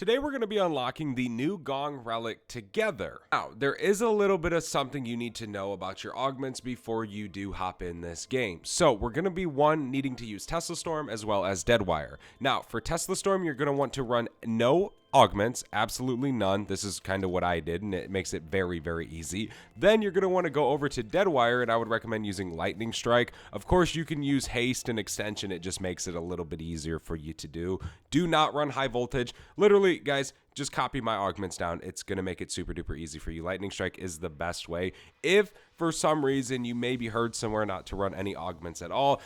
Today we're going to be unlocking the new Gong Relic together. Now, there is a little bit of something you need to know about your augments before you do hop in this game. So we're going to be needing to use Tesla Storm as well as Deadwire. Now, for Tesla Storm, you're going to want to run no augments, absolutely none. This is kind of what I did, and it makes it very, very easy. Then you're going to want to go over to Deadwire, and I would recommend using Lightning Strike. Of course, you can use Haste and Extension. It just makes it a little bit easier for you to do. Do not run high voltage. Literally, guys, just copy my augments down. It's going to make it super duper easy for you. Lightning Strike is the best way. If for some reason you maybe heard somewhere not to run any augments at all,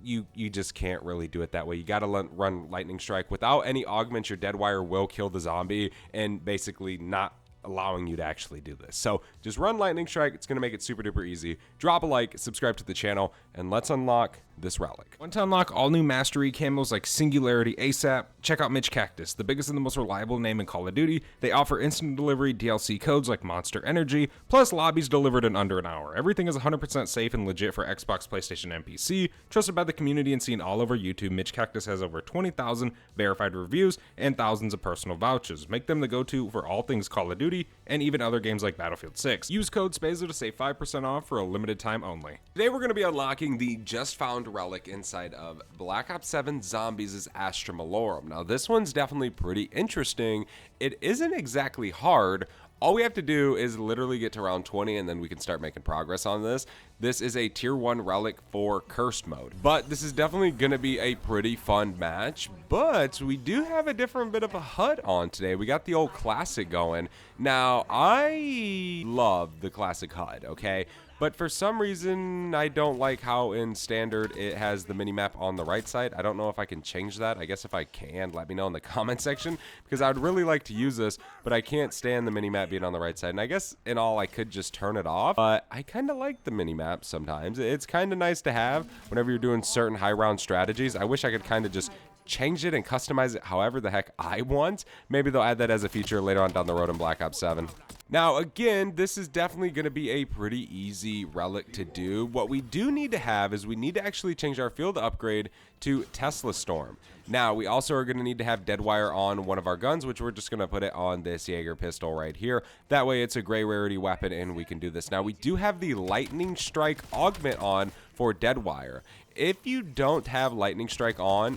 you just can't really do it that way. You got to run Lightning Strike. Without any augments, your Deadwire will kill the zombie and basically not allowing you to actually do this. So just run Lightning Strike. It's going to make it super duper easy. Drop a like, subscribe to the channel, and let's unlock this relic. Want to unlock all new mastery camos like Singularity ASAP? Check out Mitch Cactus, the biggest and the most reliable name in Call of Duty. They offer instant delivery DLC codes like Monster Energy, plus lobbies delivered in under an hour. Everything is 100% safe and legit for Xbox, PlayStation, and PC. Trusted by the community and seen all over YouTube, Mitch Cactus has over 20,000 verified reviews and thousands of personal vouchers. Make them the go-to for all things Call of Duty and even other games like Battlefield 6. Use code SPAZO to save 5% off for a limited time only. Today we're going to be unlocking the just found relic inside of Black Ops 7 Zombies' Astra Malorum. Now this one's definitely pretty interesting. It isn't exactly hard. All we have to do is literally get to round 20 and then we can start making progress on this. This is a tier 1 relic for cursed mode, but this is definitely going to be a pretty fun match. But we do have a different bit of a HUD on today. We got the old classic going. Now I love the classic HUD, okay? But for some reason, I don't like how in standard it has the minimap on the right side. I don't know if I can change that. I guess if I can, let me know in the comment section, because I would really like to use this, but I can't stand the minimap being on the right side. And I guess in all, I could just turn it off. But I kind of like the minimap sometimes. It's kind of nice to have whenever you're doing certain high round strategies. I wish I could kind of just change it and customize it however the heck I want. Maybe they'll add that as a feature later on down the road in Black Ops 7. Now, again, this is definitely going to be a pretty easy relic to do. What we do need to have is we need to actually change our field upgrade to Tesla Storm. Now, we also are going to need to have Deadwire on one of our guns, which we're just going to put it on this Jaeger pistol right here. That way, it's a gray rarity weapon, and we can do this. Now, we do have the Lightning Strike augment on for Deadwire. If you don't have Lightning Strike on,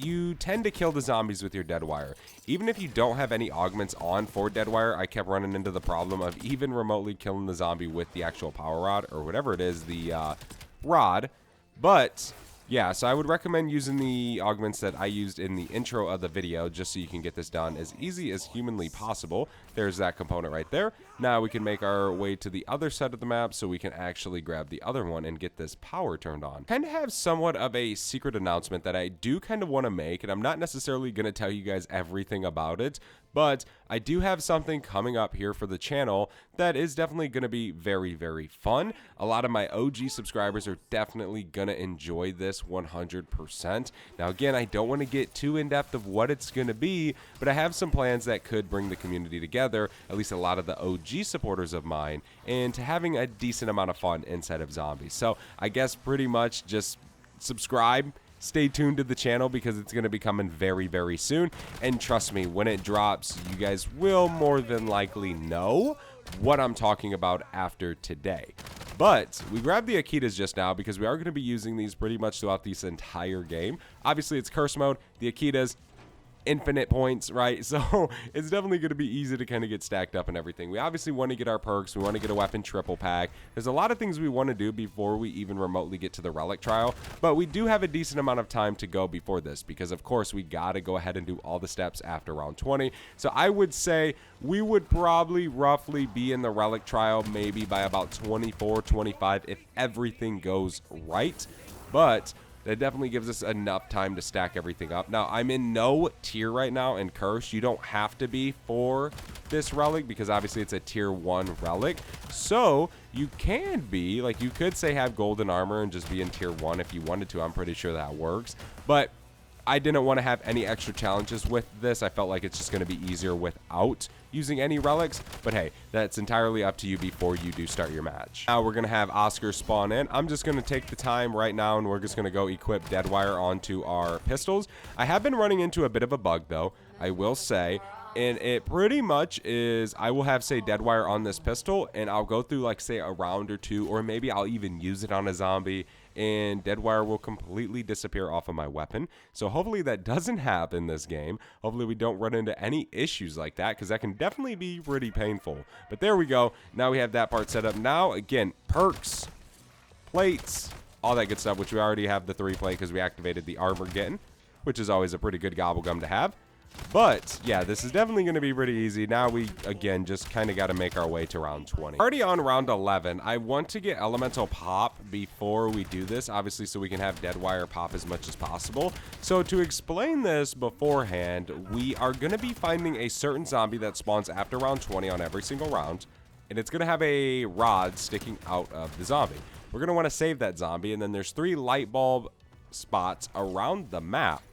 you tend to kill the zombies with your Deadwire. Even if you don't have any augments on for Deadwire, I kept running into the problem of even remotely killing the zombie with the actual power rod, or whatever it is, the rod. But yeah, so I would recommend using the augments that I used in the intro of the video, just so you can get this done as easy as humanly possible. There's that component right there. Now we can make our way to the other side of the map so we can actually grab the other one and get this power turned on. Kind of have somewhat of a secret announcement that I do kind of want to make, and I'm not necessarily going to tell you guys everything about it, but I do have something coming up here for the channel that is definitely going to be very, very fun. A lot of my OG subscribers are definitely going to enjoy this 100%. Now, again, I don't want to get too in-depth of what it's going to be, but I have some plans that could bring the community together, at least a lot of the OG supporters of mine, and to having a decent amount of fun inside of Zombies. So I guess pretty much just subscribe. Stay tuned to the channel because it's going to be coming very, very soon. And trust me, when it drops, you guys will more than likely know what I'm talking about after today. But we grabbed the Akitas just now because we are going to be using these pretty much throughout this entire game. Obviously, it's curse mode. The Akitas, infinite points, right? So it's definitely going to be easy to kind of get stacked up and everything. We obviously want to get our perks. We want to get a weapon triple pack. There's a lot of things we want to do before we even remotely get to the relic trial, but we do have a decent amount of time to go before this because of course we got to go ahead and do all the steps after round 20. So I would say we would probably roughly be in the relic trial maybe by about 24, 25 if everything goes right, but that definitely gives us enough time to stack everything up. Now, I'm in no tier right now in Curse. You don't have to be for this relic because obviously it's a tier 1 relic. So you can be, like you could say have golden armor and just be in tier 1 if you wanted to. I'm pretty sure that works. But I didn't want to have any extra challenges with this. I felt like it's just going to be easier without using any relics, but hey, that's entirely up to you before you do start your match. Now we're going to have Oscar spawn in. I'm just going to take the time right now and we're just going to go equip Deadwire onto our pistols. I have been running into a bit of a bug though. I will say. And it pretty much is, I will have, say, Deadwire on this pistol, and I'll go through, like, say, a round or two, or maybe I'll even use it on a zombie, and Deadwire will completely disappear off of my weapon. So hopefully that doesn't happen this game. Hopefully we don't run into any issues like that, because that can definitely be pretty painful. But there we go. Now we have that part set up. Now, again, perks, plates, all that good stuff, which we already have the 3-plate because we activated the Armageddon, which is always a pretty good gobblegum to have. But, yeah, this is definitely going to be pretty easy. Now we, again, just kind of got to make our way to round 20. Already on round 11, I want to get Elemental Pop before we do this, obviously, so we can have Deadwire pop as much as possible. So to explain this beforehand, we are going to be finding a certain zombie that spawns after round 20 on every single round, and it's going to have a rod sticking out of the zombie. We're going to want to save that zombie, and then there's 3 light bulb spots around the map.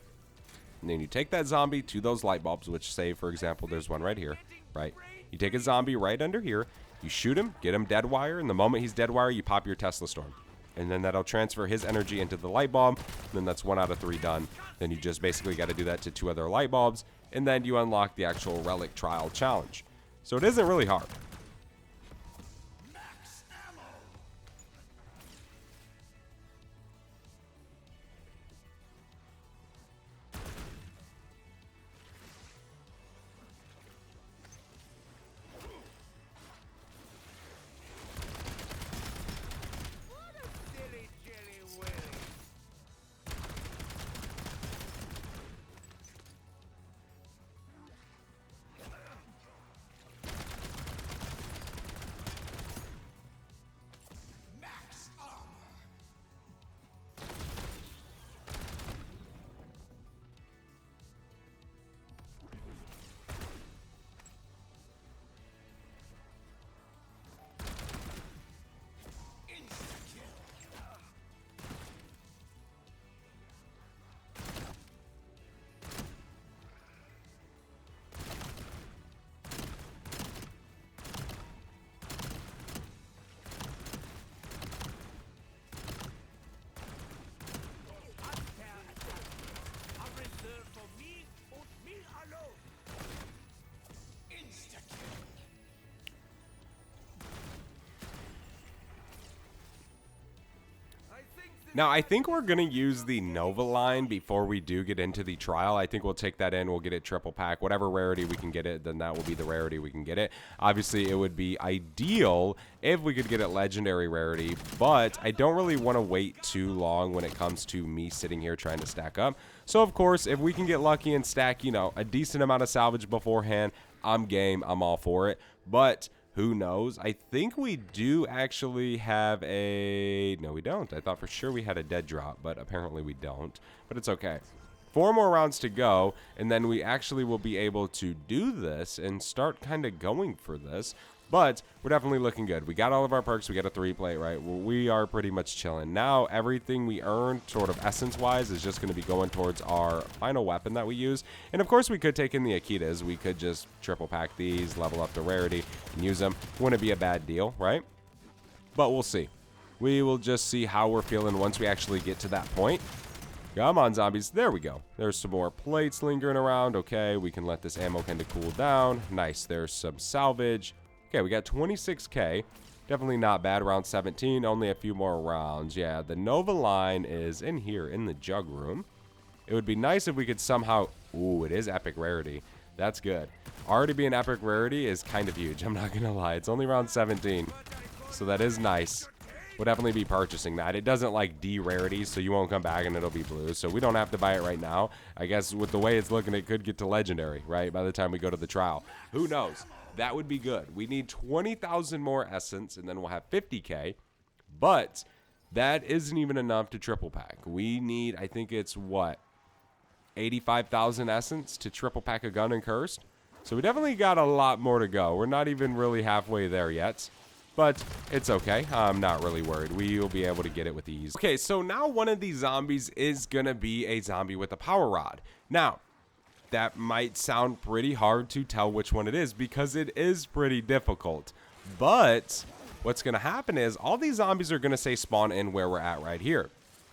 And then you take that zombie to those light bulbs, which, say, for example, there's one right here, right? You take a zombie right under here, you shoot him, get him Deadwire, and the moment he's Deadwire, you pop your Tesla Storm. And then that'll transfer his energy into the light bulb, and then that's 1 out of 3 done. Then you just basically got to do that to 2 other light bulbs, and then you unlock the actual Relic Trial Challenge. So it isn't really hard. Now, I think we're going to use the Nova line before we do get into the trial. I think we'll take that in. We'll get it triple pack. Whatever rarity we can get it, then that will be the rarity we can get it. Obviously, it would be ideal if we could get it legendary rarity, but I don't really want to wait too long when it comes to me sitting here trying to stack up. So, of course, if we can get lucky and stack, you know, a decent amount of salvage beforehand, I'm game. I'm all for it. But who knows? I think we do actually have a... No, we don't. I thought for sure we had a dead drop, but apparently we don't. But it's okay. 4 more rounds to go, and then we actually will be able to do this and start kind of going for this. But we're definitely looking good. We got all of our perks. We got a 3-plate, right? Well, we are pretty much chilling. Now, everything we earned, sort of essence-wise, is just going to be going towards our final weapon that we use. And, of course, we could take in the Akitas. We could just triple pack these, level up the rarity, and use them. Wouldn't be a bad deal, right? But we'll see. We will just see how we're feeling once we actually get to that point. Come on, zombies. There we go. There's some more plates lingering around. Okay, we can let this ammo kind of cool down. Nice. There's some salvage. Okay, we got 26k. Definitely not bad. Round 17. Only a few more rounds. Yeah, the Nova line is in here in the jug room. It would be nice if we could somehow... Ooh, it is epic rarity. That's good. Already being epic rarity is kind of huge. I'm not going to lie. It's only round 17. So that is nice. We'll definitely be purchasing that. It doesn't like D-rarity, so you won't come back and it'll be blue. So we don't have to buy it right now. I guess with the way it's looking, it could get to legendary, right? By the time we go to the trial. Who knows? That would be good. We need 20,000 more essence, and then we'll have 50k. But that isn't even enough to triple pack. We need, I think it's what, 85,000 essence to triple pack a gun and cursed. So we definitely got a lot more to go. We're not even really halfway there yet. But it's okay. I'm not really worried. We will be able to get it with ease. Okay, so now one of these zombies is going to be a zombie with a power rod. Now, that might sound pretty hard to tell which one it is because it is pretty difficult. But what's going to happen is all these zombies are going to say spawn in where we're at right here.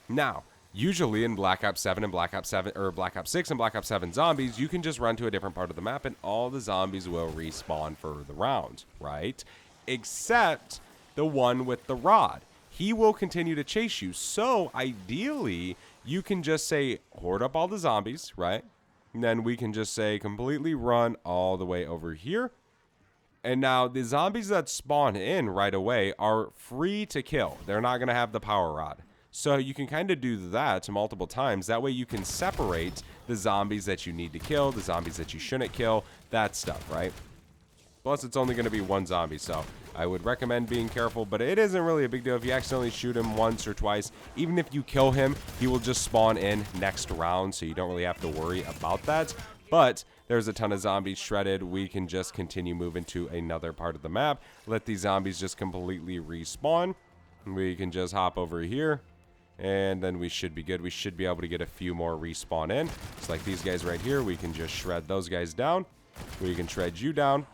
Now, Usually in Black Ops 7 and Black Ops 7 or Black Ops 6 and Black Ops 7 zombies, you can just run to a different part of the map and all the zombies will respawn for the round, right? Except the one with the rod. He will continue to chase you. So ideally, you can just say hoard up all the zombies, right? And then we can just say completely run all the way over here. And now the zombies that spawn in right away are free to kill. They're not going to have the power rod. So you can kind of do that multiple times. That way you can separate the zombies that you need to kill, the zombies that you shouldn't kill, that stuff, right? Plus, it's only going to be one zombie, so I would recommend being careful, but it isn't really a big deal if you accidentally shoot him once or twice. Even if you kill him, he will just spawn in next round, so you don't really have to worry about that. But there's a ton of zombies shredded. We can just continue moving to another part of the map. Let these zombies just completely respawn. We can just hop over here. And then we should be good. We should be able to get a few more respawn in. Just like these guys right here. We can just shred those guys down. We can shred you down.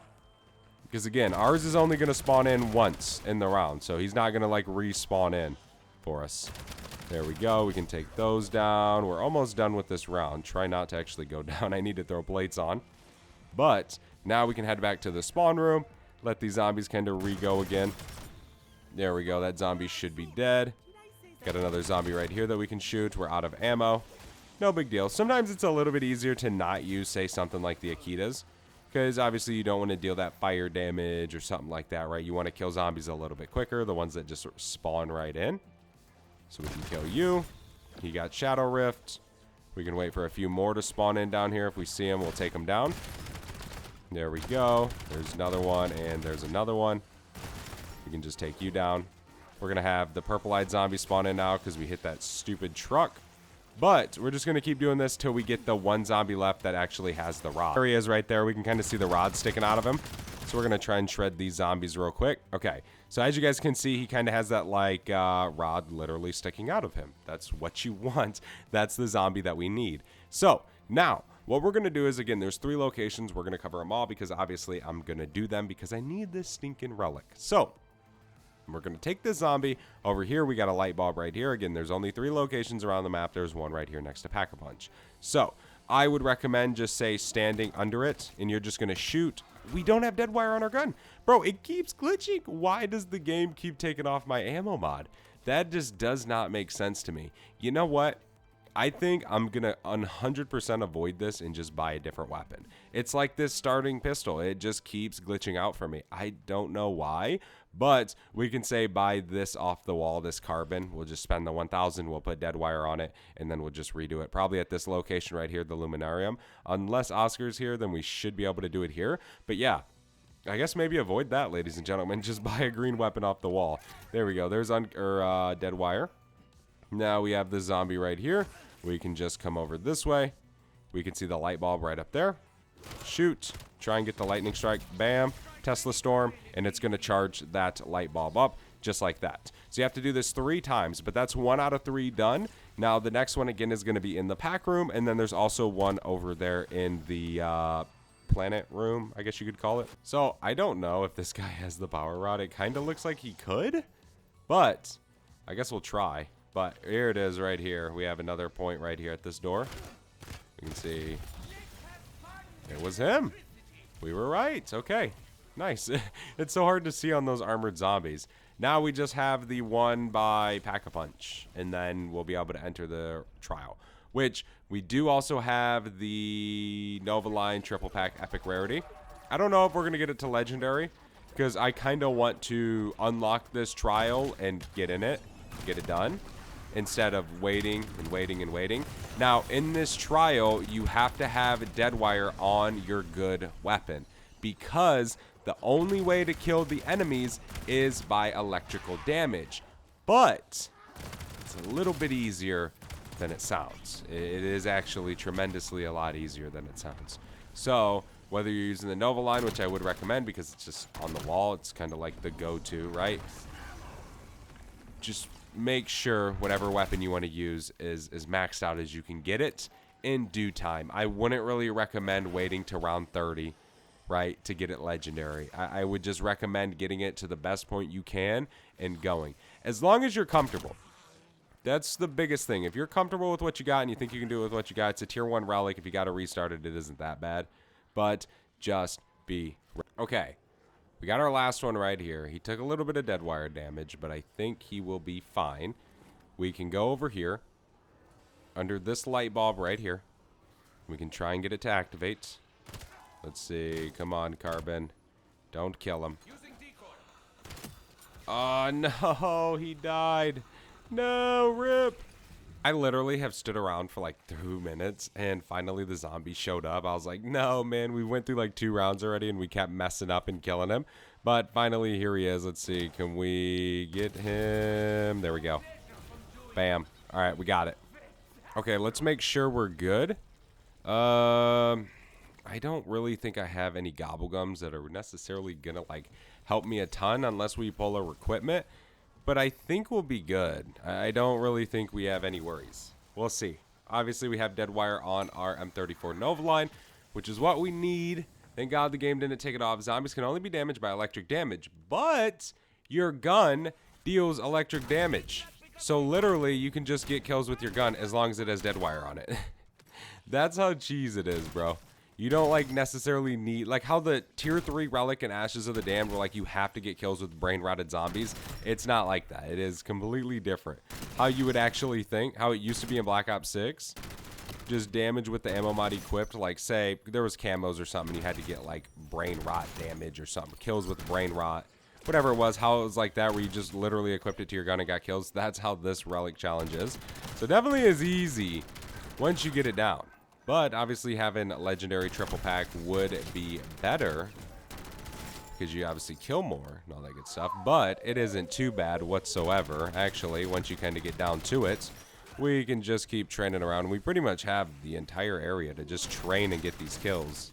Because again, ours is only going to spawn in once in the round. So he's not going to like respawn in for us. There we go. We can take those down. We're almost done with this round. Try not to actually go down. I need to throw plates on. But now we can head back to the spawn room. Let these zombies kind of re-go again. There we go. That zombie should be dead. Got another zombie right here that we can shoot. We're out of ammo. No big deal. Sometimes it's a little bit easier to not use, say, something like the Akitas. Because obviously you don't want to deal that fire damage or something like that, right? You want to kill zombies a little bit quicker. The ones that just sort of spawn right in. So we can kill you. He got Shadow Rift. We can wait for a few more to spawn in down here. If we see him, we'll take him down. There we go. There's another one, and there's another one. We can just take you down. We're going to have the purple-eyed zombie spawn in now because we hit that stupid truck. But we're just going to keep doing this till we get the one zombie left that actually has the rod. There he is right there. We can kind of see the rod sticking out of him. So we're going to try and shred these zombies real quick. Okay. So as you guys can see, he kind of has that like rod literally sticking out of him. That's what you want. That's the zombie that we need. So now what we're going to do is, again, there's 3 locations. We're going to cover them all because obviously I'm going to do them because I need this stinking relic. So we're going to take this zombie over here. We got a light bulb right here. Again, there's only 3 locations around the map. There's one right here next to Pack-a-Punch. So I would recommend just say standing under it and you're just going to shoot. We don't have dead wire on our gun. Bro, it keeps glitching. Why does the game keep taking off my ammo mod? That just does not make sense to me. You know what? I think I'm going to 100% avoid this and just buy a different weapon. It's like this starting pistol. It just keeps glitching out for me. I don't know why, but we can say buy this off the wall, this carbon. We'll just spend the 1,000. We'll put dead wire on it, and then we'll just redo it. Probably at this location right here, the Luminarium. Unless Oscar's here, then we should be able to do it here. But yeah, I guess maybe avoid that, ladies and gentlemen. Just buy a green weapon off the wall. There we go. There's dead wire. Now we have the zombie right here. We can just come over this way. We can see the light bulb right up there. Shoot. Try and get the lightning strike. Bam. Tesla storm. And it's going to charge that light bulb up just like that. So you have to do this 3 times, but that's 1 out of 3 done. Now the next one again is going to be in the pack room. And then there's also one over there in the planet room, I guess you could call it. So I don't know if this guy has the power rod. It kind of looks like he could, but I guess we'll try. But here it is right here. We have another point right here at this door. You can see it was him. We were right. Okay. Nice. It's so hard to see on those armored zombies. Now we just have the one by Pack-a-Punch. And then we'll be able to enter the trial. Which we do also have the Nova Line Triple Pack Epic Rarity. I don't know if we're going to get it to Legendary. Because I kind of want to unlock this trial and get in it. Get it done. Instead of waiting and waiting and waiting. Now, in this trial, you have to have dead wire on your good weapon. Because the only way to kill the enemies is by electrical damage. But it's a little bit easier than it sounds. It is actually tremendously a lot easier than it sounds. So, whether you're using the Nova Line, which I would recommend because it's just on the wall, it's kind of like the go-to, right? Just make sure whatever weapon you want to use is as maxed out as you can get it in due time. I wouldn't really recommend waiting to round 30, right, to get it legendary. I would just recommend getting it to the best point you can and going. As long as you're comfortable. That's the biggest thing. If you're comfortable with what you got and you think you can do it with what you got, it's a tier 1 relic. If you got to restart it, it isn't that bad. But just be... Okay. We got our last one right here. He took a little bit of dead wire damage, but I think he will be fine. We can go over here. Under this light bulb right here. We can try and get it to activate. Let's see. Come on, Carbon. Don't kill him. Oh, no. He died. No, rip. I literally have stood around for like 2 minutes, and finally the zombie showed up. I was like, no, man. We went through like 2 rounds already, and we kept messing up and killing him. But finally, here he is. Let's see. Can we get him? There we go. Bam. All right, we got it. Okay, let's make sure we're good. I don't really think I have any gobblegums that are necessarily gonna like help me a ton unless we pull our equipment. But I think we'll be good. I don't really think we have any worries. We'll see. Obviously, we have dead wire on our M34 Nova line, which is what we need. Thank God the game didn't take it off. Zombies can only be damaged by electric damage, but your gun deals electric damage. So literally, you can just get kills with your gun as long as it has dead wire on it. That's how cheese it is, bro. You don't like necessarily need like how the tier 3 relic and Ashes of the Damned were like you have to get kills with brain rotted zombies. It's not like that. It is completely different. How you would actually think, how it used to be in Black Ops 6, just damage with the ammo mod equipped. Like say there was camos or something, you had to get like brain rot damage or something, kills with brain rot, whatever it was. How it was like that, where you just literally equipped it to your gun and got kills. That's how this relic challenge is. So definitely is easy once you get it down. But obviously having legendary triple pack would be better because you obviously kill more and all that good stuff. But it isn't too bad whatsoever. Actually, once you kind of get down to it, we can just keep training around. We pretty much have the entire area to just train and get these kills.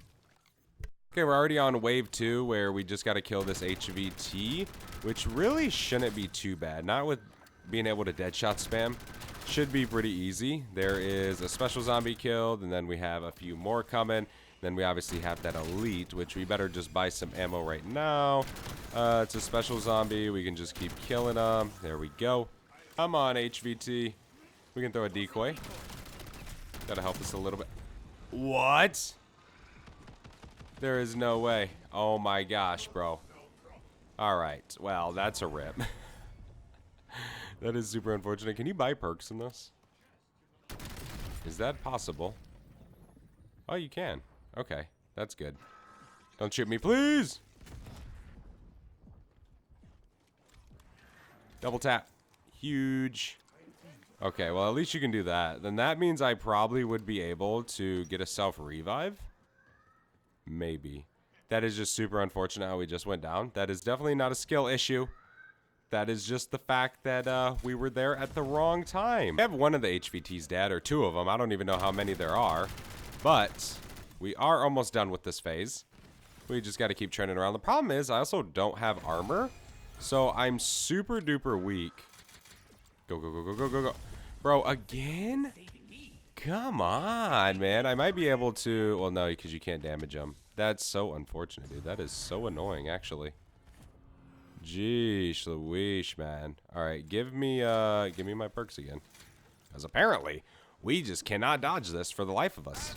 Okay, we're already on wave 2 where we just got to kill this HVT, which really shouldn't be too bad. Not with being able to deadshot spam. Should be pretty easy. There is a special zombie killed, and then we have a few more coming. Then we obviously have that elite, which we better just buy some ammo right now. It's a special zombie. We can just keep killing them. There we go. Come on, HVT. We can throw a decoy. Gotta help us a little bit. What? There is no way. Oh my gosh, bro. All right. Well, that's a rip. That is super unfortunate. Can you buy perks in this? Is that possible? Oh, you can. Okay, that's good. Don't shoot me, please! Double tap. Huge. Okay, well, at least you can do that. Then that means I probably would be able to get a self-revive. Maybe. That is just super unfortunate how we just went down. That is definitely not a skill issue. That is just the fact that we were there at the wrong time. I have one of the HVTs dead, or 2 of them. I don't even know how many there are. But we are almost done with this phase. We just got to keep turning around. The problem is I also don't have armor. So I'm super duper weak. Go, go, go, go, go, go, go. Bro, again? Come on, man. I might be able to... Well, no, because you can't damage them. That's so unfortunate, dude. That is so annoying, actually. Jeez Louise, man. Alright, give me my perks again. Because apparently, we just cannot dodge this for the life of us.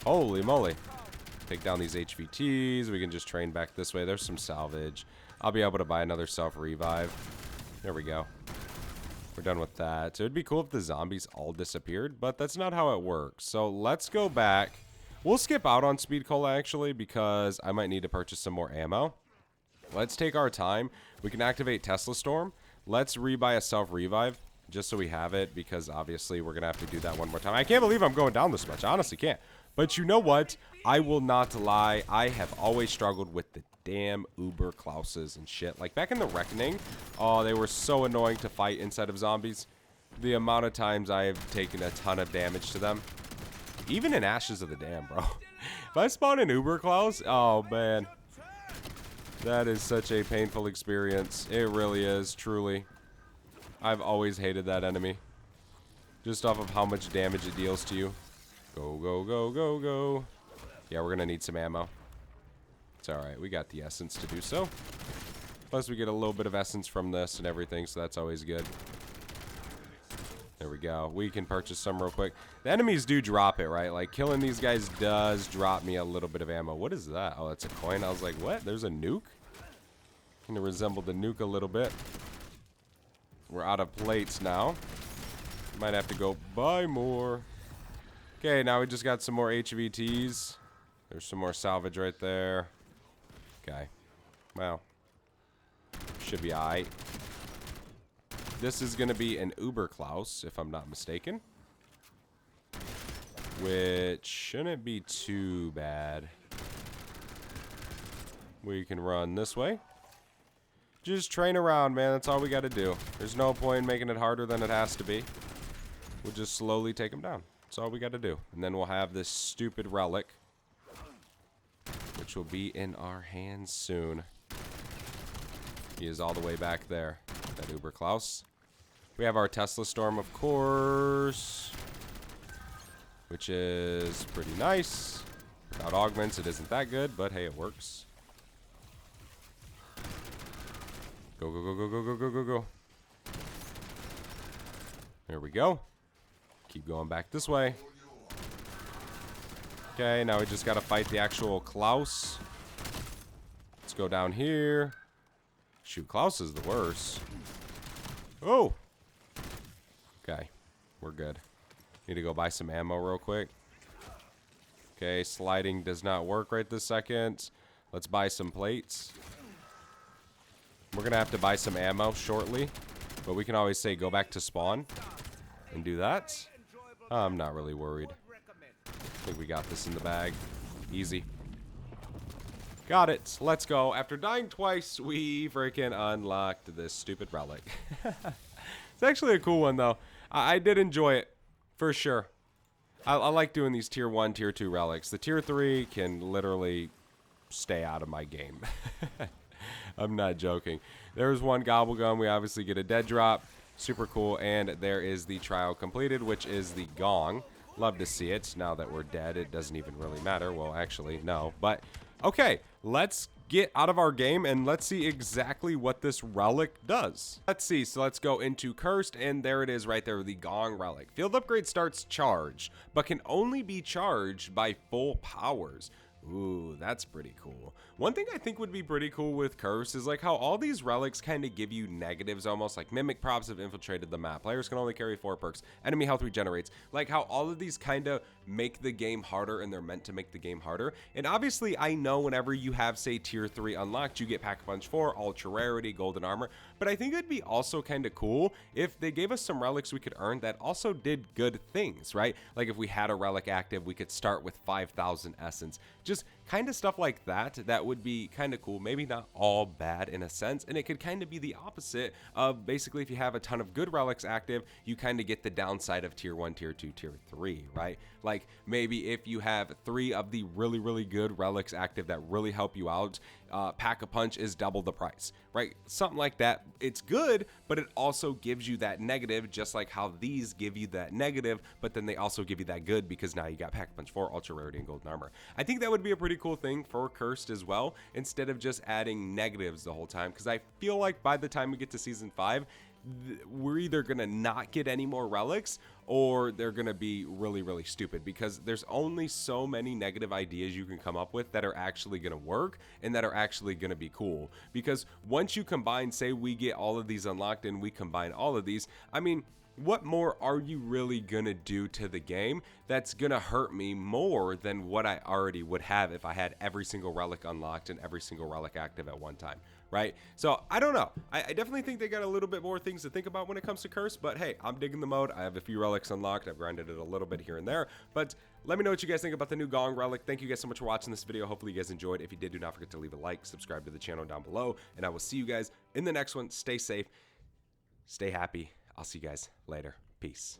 Holy moly. Take down these HVTs. We can just train back this way. There's some salvage. I'll be able to buy another self-revive. There we go. We're done with that. So it'd be cool if the zombies all disappeared, but that's not how it works. So let's go back. We'll skip out on Speed Cola, actually, because I might need to purchase some more ammo. Let's take our time. We can activate Tesla Storm. Let's rebuy a self-revive, just so we have it, because obviously we're going to have to do that one more time. I can't believe I'm going down this much. I honestly can't. But you know what? I will not lie. I have always struggled with the damn Uber Klauses and shit. Like back in the Reckoning, oh, they were so annoying to fight inside of zombies. The amount of times I have taken a ton of damage to them. Even in Ashes of the Dam, bro. If I spawn an Uber Klaus, oh man. That is such a painful experience. It really is, truly. I've always hated that enemy. Just off of how much damage it deals to you. Go, go, go, go, go. Yeah, we're gonna need some ammo. It's alright, we got the essence to do so. Plus we get a little bit of essence from this and everything, so that's always good. There we go. We can purchase some real quick. The enemies do drop it, right? Like, killing these guys does drop me a little bit of ammo. What is that? Oh, that's a coin. I was like, what? There's a nuke? Kind of resembled the nuke a little bit. We're out of plates now. Might have to go buy more. Okay, now we just got some more HVTs. There's some more salvage right there. Okay. Well. Should be alright. This is going to be an Uber Klaus, if I'm not mistaken. Which shouldn't be too bad. We can run this way. Just train around, man. That's all we got to do. There's no point in making it harder than it has to be. We'll just slowly take them down. That's all we got to do. And then we'll have this stupid relic, which will be in our hands soon. He is all the way back there. That Uber Klaus. We have our Tesla Storm, of course, which is pretty nice. Without augments, it isn't that good, but hey, it works. Go, go, go, go, go, go, go, go, go. There we go. Keep going back this way. Okay, now we just got to fight the actual Klaus. Let's go down here. Shoot, Klaus is the worst. Oh! Okay, we're good. Need to go buy some ammo real quick. Okay, sliding does not work right this second. Let's buy some plates. We're going to have to buy some ammo shortly. But we can always say go back to spawn and do that. I'm not really worried. I think we got this in the bag. Easy. Got it. Let's go. After dying twice, we freaking unlocked this stupid relic. It's actually a cool one, though. I did enjoy it, for sure. I like doing these tier 1, tier 2 relics. The tier 3 can literally stay out of my game. I'm not joking. There's one Gobblegum. We obviously get a dead drop. Super cool. And there is the trial completed, which is the Gong. Love to see it. Now that we're dead, it doesn't even really matter. Well, actually, no. But, okay. Let's get out of our game and let's see exactly what this relic does. Let's see. So let's go into Cursed, and there it is right there, the Gong relic. Field upgrade starts charged, but can only be charged by full powers. Ooh, that's pretty cool. One thing I think would be pretty cool with Curse is like how all these relics kind of give you negatives, almost like Mimic Props have infiltrated the map. Players can only carry 4 perks. Enemy health regenerates. Like how all of these kind of make the game harder, and they're meant to make the game harder. And obviously I know whenever you have, say, tier 3 unlocked, you get Pack-a-Punch 4, Ultra Rarity, Golden Armor. But I think it'd be also kind of cool if they gave us some relics we could earn that also did good things, right? Like if we had a relic active, we could start with 5,000 essence. Just kind of stuff like that. That would be kind of cool. Maybe not all bad in a sense, and it could kind of be the opposite of basically if you have a ton of good relics active, you kind of get the downside of tier 1, tier 2, tier 3, right? Like maybe if you have 3 of the really, really good relics active that really help you out, Pack-a-Punch is double the price, right? Something like that. It's good, but it also gives you that negative, just like how these give you that negative, but then they also give you that good because now you got Pack-a-Punch 4, Ultra Rarity, and Golden Armor. I think that would be a pretty cool thing for Cursed as well, instead of just adding negatives the whole time, because I feel like by the time we get to Season 5, we're either going to not get any more relics or they're going to be really, really stupid, because there's only so many negative ideas you can come up with that are actually going to work and that are actually going to be cool. Because once you combine, say we get all of these unlocked and we combine all of these, I mean, what more are you really gonna do to the game that's gonna hurt me more than what I already would have if I had every single relic unlocked and every single relic active at one time, right? So I don't know. I definitely think they got a little bit more things to think about when it comes to Curse, but hey, I'm digging the mode. I have a few relics unlocked. I've grinded it a little bit here and there, but let me know what you guys think about the new Gong relic. Thank you guys so much for watching this video. Hopefully you guys enjoyed. If you did, do not forget to leave a like, subscribe to the channel down below, and I will see you guys in the next one. Stay safe, stay happy. I'll see you guys later. Peace.